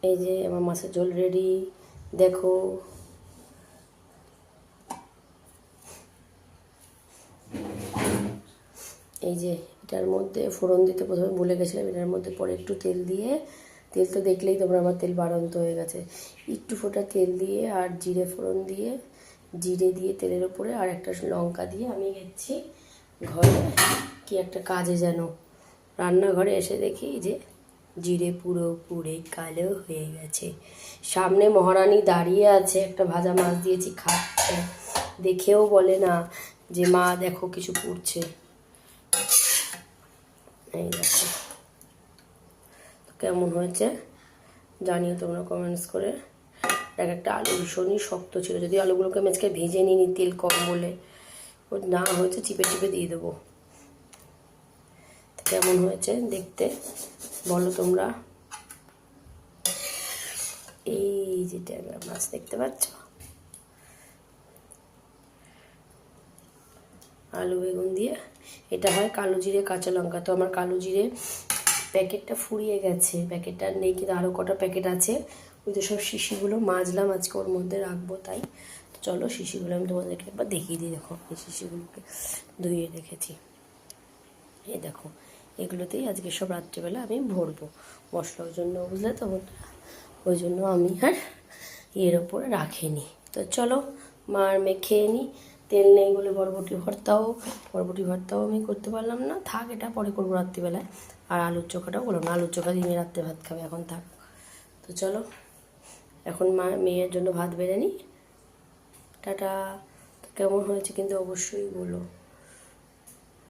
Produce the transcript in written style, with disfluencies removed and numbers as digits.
এই যে আমার মাছের ঝোল রেডি, দেখো। এই যে এটার মধ্যে ফোড়ন দিতে প্রথমে ভুলে গেছিলাম, এটার মধ্যে পরে একটু তেল দিয়ে, তেল তো দেখলেই তোমরা আমার তেল বাড়ন্ত হয়ে গেছে, একটু ফোঁটা তেল দিয়ে আর জিরে ফোড়ন দিয়ে, জিরে দিয়ে তেলের ওপরে আর একটা লঙ্কা দিয়ে আমি গেছি ঘরে কি একটা কাজে, যেন রান্নাঘরে এসে দেখি যে জিরে পুরো পুড়ে কালো হয়ে গেছে। সামনে মহারানী দাঁড়িয়ে আছে, একটা ভাজা মাছ দিয়েছি খাচ্ছে, দেখেও বলে না যে মা দেখো কিছু পুড়ছে। এই দেখো কেমন হয়েছে জানিও তোমরা কমেন্টস করে। একটা আলু ভীষণই শক্ত ছিল, যদি আলুগুলোকে আমি আজকে ভেজে নিই তেল কম বলে, ও না হয়েছে চিপে চিপে দিয়ে দেবো। কেমন হয়েছে দেখতে বলো তোমরা। এই যে ট্যাংরা মাছ দেখতে পাচ্ছ, আলু বেগুন দিয়ে, এটা হয় কালো জিরে কাঁচা লঙ্কা। তো আমার কালো জিরে প্যাকেটটা ফুরিয়ে গেছে, প্যাকেটটা নেই, কিন্তু আরও কটা প্যাকেট আছে, ওই তো সব শিশিগুলো মাজলাম আজকে, ওর মধ্যে রাখবো। তাই চলো শিশিগুলো আমি তোমাদেরকে একবার দেখিয়ে দিই। দেখো এই শিশিগুলোকে ধুয়ে রেখেছি, এই দেখো এগুলোতেই আজকে সব রাত্রিবেলা আমি ভরবো মশলার জন্য, বুঝলে তো। ওই জন্য আমি এর ওপরে রাখিনি। তো চলো মার মেয়ে খেয়ে নিই। তেল নেই বলে বরবটি ভর্তাও আমি করতে পারলাম না, থাক এটা পরে করবো রাত্রিবেলায়। আর আলুর চোখাটাও করলাম না, আলুর চোখা দিনে রাত্রে ভাত খাবে, এখন থাক। তো চলো এখন মেয়ের জন্য ভাত বেড়ে নিই। টাটা। তো কেমন হয়েছে কিন্তু অবশ্যই বলো।